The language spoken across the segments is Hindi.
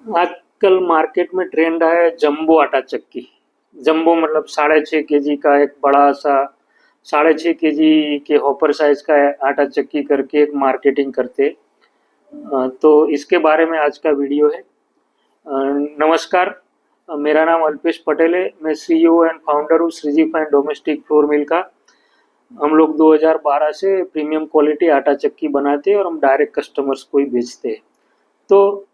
आजकल मार्केट में ट्रेंड है जंबो आटा चक्की। जंबो मतलब 6.5 kg का एक बड़ा सा 6.5 kg के हॉपर साइज का आटा चक्की करके एक मार्केटिंग करते। तो इसके बारे में आज का वीडियो है। नमस्कार। मेरा नाम अल्पेश पटेल है। मैं सीईओ एंड फाउंडर हूँ Shriji fine domestic flour mill का। हम लोग 2012 से प्रीमियम क्वालिटी आटा चक्की बनाते हैं और हम डायरेक्ट कस्टमर्स को ही बेचते हैं। तो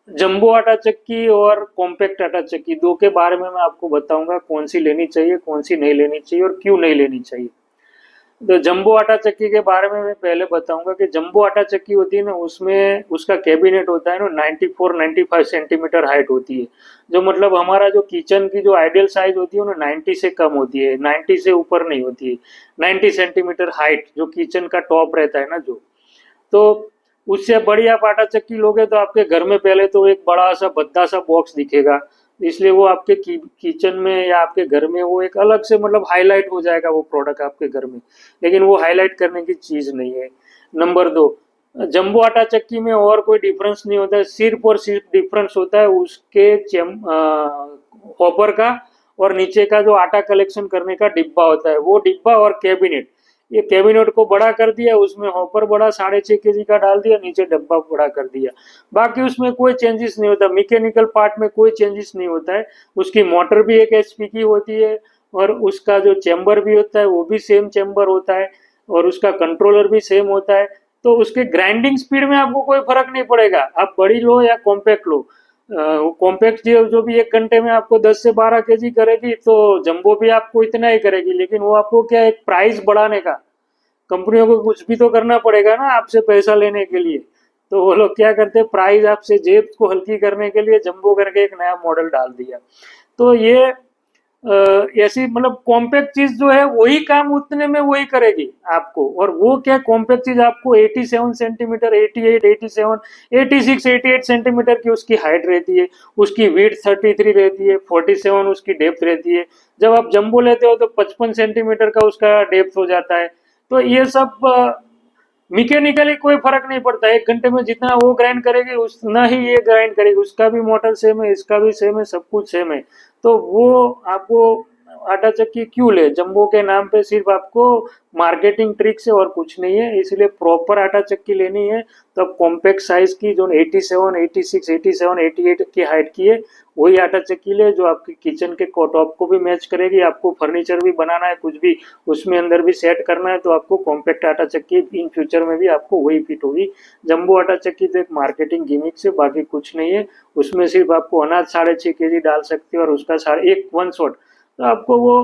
जंबो आटा चक्की और कॉम्पैक्ट आटा चक्की दो के बारे में मैं आपको बताऊंगा कौन सी लेनी चाहिए, कौन सी नहीं लेनी चाहिए और क्यों नहीं लेनी चाहिए। तो जंबो आटा चक्की के बारे में मैं पहले बताऊंगा कि जंबो आटा चक्की होती है ना, उसमें उसका कैबिनेट होता है ना 94-95 सेंटीमीटर हाइट होती है। जो मतलब हमारा जो किचन की जो आइडियल साइज होती है ना 90 से कम होती है, 90 से ऊपर नहीं होती है। 90 सेंटीमीटर हाइट जो किचन का टॉप रहता है ना, जो तो उससे बड़ी आप आटा चक्की लोगे तो आपके घर में पहले तो एक बड़ा सा भद्दा सा बॉक्स दिखेगा। इसलिए वो आपके किचन में या आपके घर में वो एक अलग से मतलब हाईलाइट हो जाएगा वो प्रोडक्ट आपके घर में, लेकिन वो हाईलाइट करने की चीज नहीं है। नंबर दो, जंबो आटा चक्की में और कोई डिफरेंस नहीं होता है, सिर्फ और सिर्फ डिफरेंस होता है उसके हॉपर का और नीचे का जो आटा कलेक्शन करने का डिब्बा होता है वो डिब्बा और कैबिनेट। ये कैबिनेट को बड़ा कर दिया, उसमें हॉपर बड़ा 6.5 kg का डाल दिया, नीचे डब्बा बड़ा कर दिया। बाकी उसमें कोई चेंजेस नहीं होता, मैकेनिकल पार्ट में कोई चेंजेस नहीं होता है। उसकी मोटर भी 1 HP की होती है और उसका जो चेंबर भी होता है वो भी सेम चेंबर होता है और उसका कंट्रोलर भी सेम होता है। तो उसके ग्राइंडिंग स्पीड में आपको कोई फर्क नहीं पड़ेगा, आप बड़ी लो या कॉम्पैक्ट लो। कॉम्पैक्ट जो भी 1 घंटे में आपको 10 से 12 kg करेगी, तो जंबो भी आपको इतना ही करेगी, लेकिन वो आपको क्या एक प्राइस बढ़ाने का, कंपनियों को कुछ भी तो करना पड़ेगा ना आपसे पैसा लेने के लिए। तो वो लोग क्या करते हैं, प्राइस आपसे जेब को हल्की करने के लिए जंबो करके एक नया मॉडल डाल दिया। तो ये ऐसी मतलब कॉम्पैक्ट चीज जो है वही काम उतने में वही करेगी आपको। और वो क्या कॉम्पैक्ट चीज आपको 87 सेंटीमीटर, 88, 87, 86, 88 सेंटीमीटर की उसकी हाइट रहती है। उसकी विड्थ 33 रहती है, 47 उसकी डेप्थ रहती है। जब आप जंबो लेते हो तो 55 सेंटीमीटर का उसका डेप्थ हो जाता है। तो ये सब मैकेनिकली कोई फर्क नहीं पड़ता। 1 घंटे में जितना वो ग्राइंड करेगी उतना ही ये ग्राइंड करेगी। उसका भी मोटर सेम है, इसका भी सेम है, सब कुछ सेम है। तो वो आपको आटा चक्की क्यों ले, जंबो के नाम पे सिर्फ आपको मार्केटिंग ट्रिक से और कुछ नहीं है। इसलिए प्रॉपर आटा चक्की लेनी है तो कॉम्पैक्ट साइज की जो 87, 86, 87, 88 की हाइट की है वही आटा चक्की ले, जो आपके किचन के टॉप को भी मैच करेगी। आपको फर्नीचर भी बनाना है, कुछ भी उसमें अंदर भी सेट करना है, तो आपको कॉम्पैक्ट आटा चक्की इन फ्यूचर में भी आपको वही फिट होगी। जंबो आटा चक्की तो एक मार्केटिंग गिमिक से बाकी कुछ नहीं है। उसमें सिर्फ आपको अनाज 6.5 kg डाल सकते हो और उसका साढ़े एक 1 शॉट। तो आपको वो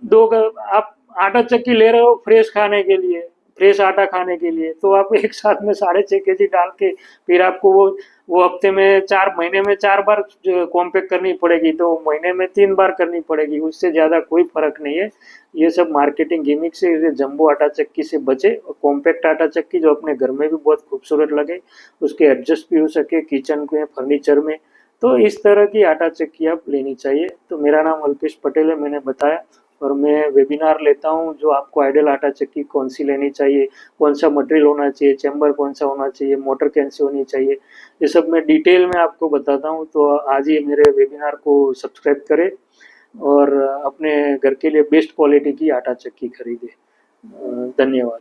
दो आप आटा चक्की ले रहे हो फ्रेश खाने के लिए, फ्रेश आटा खाने के लिए, तो आप एक साथ में 6.5 kg डाल के फिर आपको वो हफ्ते में 4 महीने में 4 बार कॉम्पैक्ट करनी पड़ेगी, तो महीने में 3 बार करनी पड़ेगी। उससे ज्यादा कोई फर्क नहीं है। ये सब मार्केटिंग गिमिक से जंबो आटा चक्की से बचे और कॉम्पैक्ट आटा चक्की जो अपने घर में भी बहुत खूबसूरत लगे, उसके एडजस्ट भी हो सके किचन में, फर्नीचर में, तो इस तरह की आटा चक्की आप लेनी चाहिए। तो मेरा नाम अल्पेश पटेल है, मैंने बताया। और मैं वेबिनार लेता हूँ जो आपको आइडियल आटा चक्की कौन सी लेनी चाहिए, कौन सा मटेरियल होना चाहिए, चैम्बर कौन सा होना चाहिए, मोटर कैसे होनी चाहिए, ये सब मैं डिटेल में आपको बताता हूँ। तो आज ही मेरे वेबिनार को सब्सक्राइब करें और अपने घर के लिए बेस्ट क्वालिटी की आटा चक्की खरीदें। धन्यवाद।